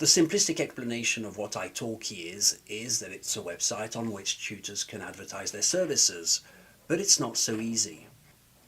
The simplistic explanation of what Italki is that it's a website on which tutors can advertise their services, but it's not so easy.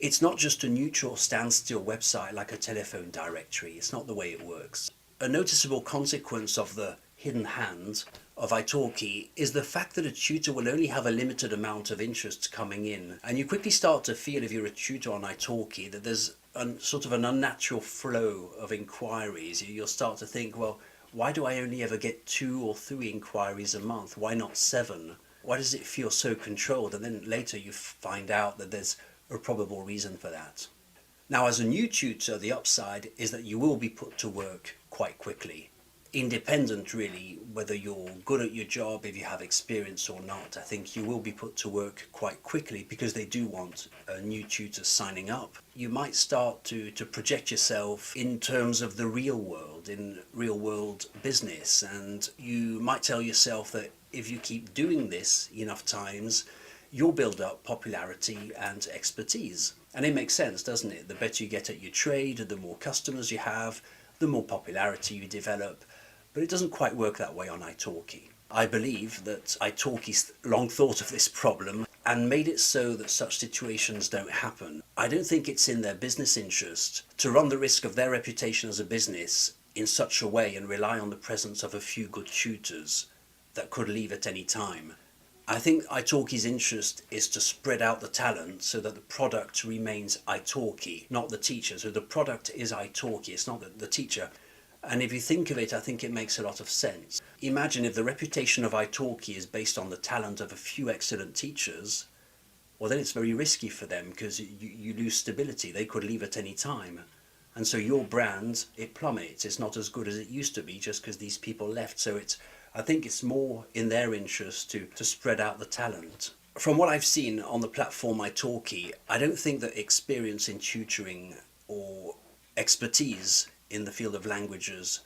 It's not just a neutral standstill website like a telephone directory. It's not the way it works. A noticeable consequence of the hidden hand of Italki is the fact that a tutor will only have a limited amount of interest coming in, and you quickly start to feel, if you're a tutor on Italki, that there's sort of an unnatural flow of inquiries. You'll start to think, well, why do I only ever get 2 or 3 inquiries a month? Why not 7? Why does it feel so controlled? And then later you find out that there's a probable reason for that. Now, as a new tutor, the upside is that you will be put to work quite quickly. Independent, really, whether you're good at your job, if you have experience or not, I think you will be put to work quite quickly because they do want new tutors signing up. You might start to project yourself in terms of the real world, in real world business, and you might tell yourself that if you keep doing this enough times, you'll build up popularity and expertise. And it makes sense, doesn't it? The better you get at your trade, the more customers you have, the more popularity you develop. But it doesn't quite work that way on Italki. I believe that Italki's long thought of this problem and made it so that such situations don't happen. I don't think it's in their business interest to run the risk of their reputation as a business in such a way and rely on the presence of a few good tutors that could leave at any time. I think Italki's interest is to spread out the talent so that the product remains Italki, not the teacher. So the product is Italki, it's not the teacher. And if you think of it, I think it makes a lot of sense. Imagine if the reputation of Italki is based on the talent of a few excellent teachers, well then it's very risky for them because you lose stability. They could leave at any time. And so your brand, it plummets. It's not as good as it used to be just because these people left. So I think it's more in their interest to spread out the talent. From what I've seen on the platform Italki, I don't think that experience in tutoring or expertise in the field of languages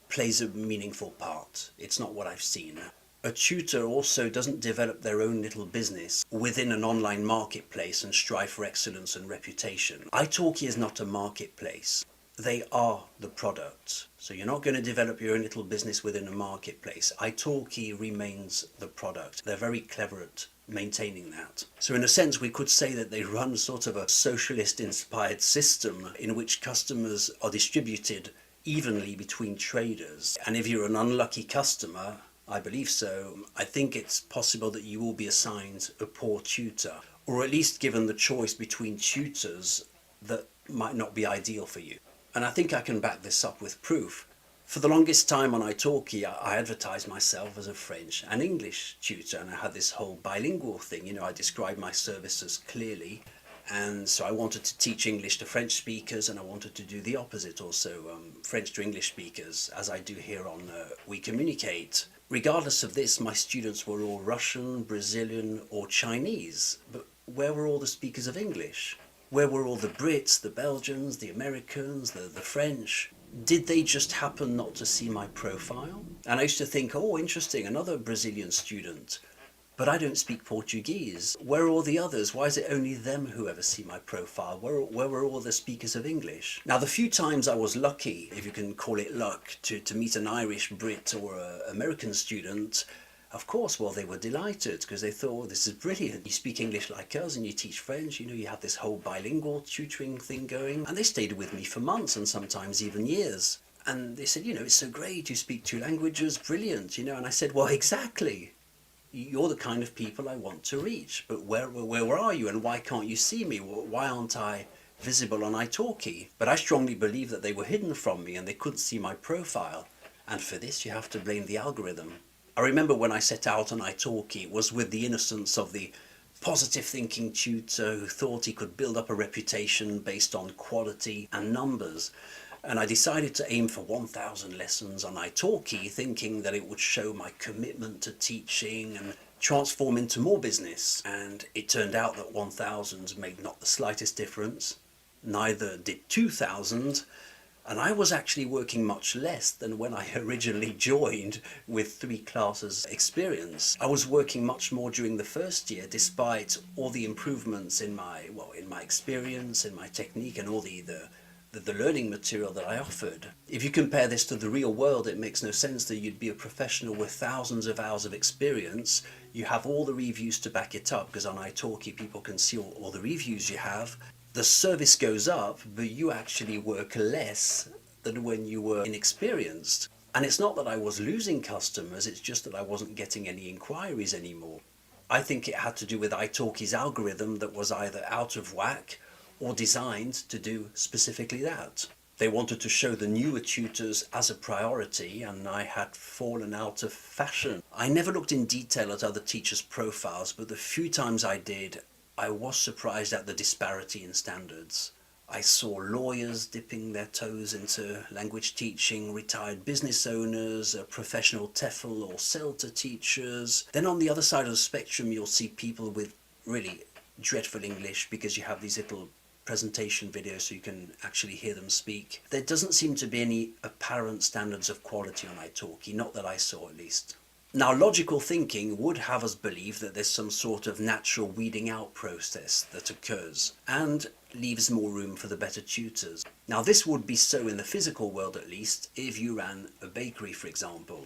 plays a meaningful part. It's not what I've seen. A tutor also doesn't develop their own little business within an online marketplace and strive for excellence and reputation. Italki is not a marketplace. They are the product. So you're not going to develop your own little business within a marketplace. Italki remains the product. They're very clever at maintaining that. So in a sense, we could say that they run sort of a socialist-inspired system in which customers are distributed evenly between traders. And if you're an unlucky customer, I believe so, I think it's possible that you will be assigned a poor tutor, or at least given the choice between tutors that might not be ideal for you. And I think I can back this up with proof. For the longest time on Italki, I advertised myself as a French and English tutor, and I had this whole bilingual thing. I described my services clearly, and so I wanted to teach English to French speakers, and I wanted to do the opposite also, French to English speakers, as I do here on We Communicate. Regardless of this, my students were all Russian, Brazilian, or Chinese, but where were all the speakers of English? Where were all the Brits, the Belgians, the Americans, the French? Did they just happen not to see my profile? And I used to think, oh, interesting, another Brazilian student. But I don't speak Portuguese. Where are all the others? Why is it only them who ever see my profile? Where were all the speakers of English? Now, the few times I was lucky, if you can call it luck, to meet an Irish, Brit or an American student, of course, well, they were delighted because they thought, oh, this is brilliant. You speak English like us and you teach French, you have this whole bilingual tutoring thing going. And they stayed with me for months and sometimes even years. And they said, it's so great, you speak 2 languages, brilliant, And I said, well, exactly. You're the kind of people I want to reach. But where are you and why can't you see me? Why aren't I visible on Italki? But I strongly believe that they were hidden from me and they couldn't see my profile. And for this, you have to blame the algorithm. I remember when I set out on Italki, it was with the innocence of the positive thinking tutor who thought he could build up a reputation based on quality and numbers. And I decided to aim for 1,000 lessons on Italki, thinking that it would show my commitment to teaching and transform into more business. And it turned out that 1,000 made not the slightest difference. Neither did 2,000. And I was actually working much less than when I originally joined with 3 classes experience. I was working much more during the first year, despite all the improvements in my experience, in my technique, and all the the learning material that I offered. If you compare this to the real world, it makes no sense that you'd be a professional with thousands of hours of experience. You have all the reviews to back it up, because on Italki people can see all the reviews you have. The service goes up, but you actually work less than when you were inexperienced. And it's not that I was losing customers, it's just that I wasn't getting any inquiries anymore. I think it had to do with Italki's algorithm that was either out of whack or designed to do specifically that. They wanted to show the newer tutors as a priority, and I had fallen out of fashion. I never looked in detail at other teachers' profiles, but the few times I did, I was surprised at the disparity in standards. I saw lawyers dipping their toes into language teaching, retired business owners, professional TEFL or CELTA teachers. Then on the other side of the spectrum, you'll see people with really dreadful English, because you have these little presentation videos so you can actually hear them speak. There doesn't seem to be any apparent standards of quality on Italki, not that I saw at least. Now, logical thinking would have us believe that there's some sort of natural weeding out process that occurs and leaves more room for the better tutors. Now, this would be so in the physical world, at least, if you ran a bakery, for example,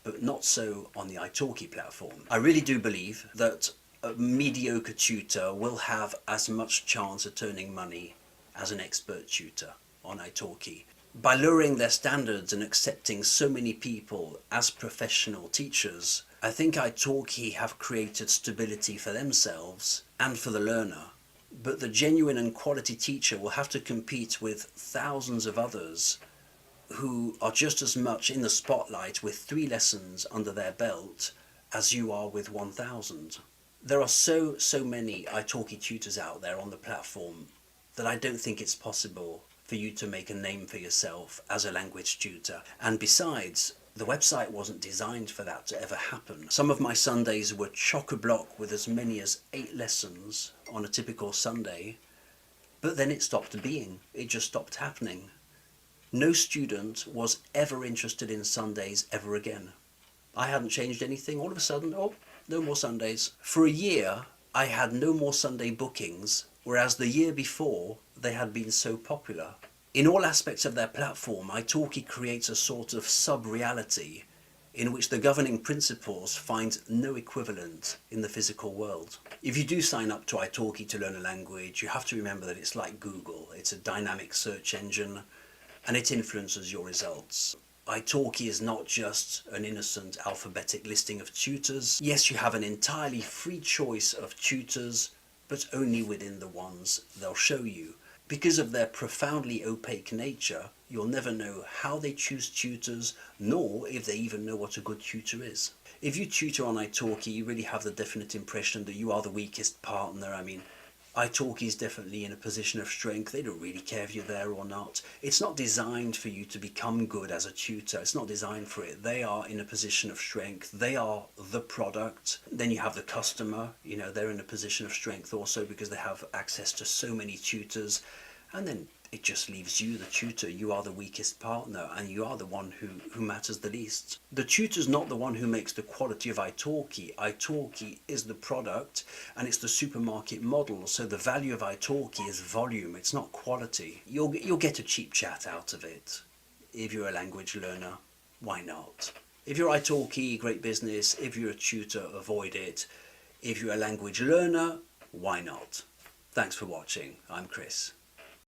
but not so on the Italki platform. I really do believe that a mediocre tutor will have as much chance of turning money as an expert tutor on Italki. By lowering their standards and accepting so many people as professional teachers, I think Italki have created stability for themselves and for the learner. But the genuine and quality teacher will have to compete with thousands of others who are just as much in the spotlight with 3 lessons under their belt as you are with 1,000. There are so many Italki tutors out there on the platform that I don't think it's possible for you to make a name for yourself as a language tutor. And besides, the website wasn't designed for that to ever happen. Some of my Sundays were chock-a-block with as many as 8 lessons on a typical Sunday, but then it stopped being. It just stopped happening. No student was ever interested in Sundays ever again. I hadn't changed anything. All of a sudden, oh, no more Sundays. For a year, I had no more Sunday bookings, whereas the year before, they had been so popular. In all aspects of their platform, Italki creates a sort of sub-reality in which the governing principles find no equivalent in the physical world. If you do sign up to Italki to learn a language, you have to remember that it's like Google. It's a dynamic search engine, and it influences your results. Italki is not just an innocent alphabetic listing of tutors. Yes, you have an entirely free choice of tutors, but only within the ones they'll show you. Because of their profoundly opaque nature, you'll never know how they choose tutors, nor if they even know what a good tutor is. If you tutor on Italki, you really have the definite impression that you are the weakest partner. I mean, Italki is definitely in a position of strength. They don't really care if you're there or not. It's not designed for you to become good as a tutor. It's not designed for it. They are in a position of strength. They are the product. Then you have the customer. You know, they're in a position of strength also because they have access to so many tutors. And then it just leaves you, the tutor. You are the weakest partner, and you are the one who matters the least. The tutor's not the one who makes the quality of Italki. Italki is the product, and it's the supermarket model. So the value of Italki is volume. It's not quality. You'll get a cheap chat out of it. If you're a language learner, why not? If you're Italki, great business. If you're a tutor, avoid it. If you're a language learner, why not? Thanks for watching. I'm Chris.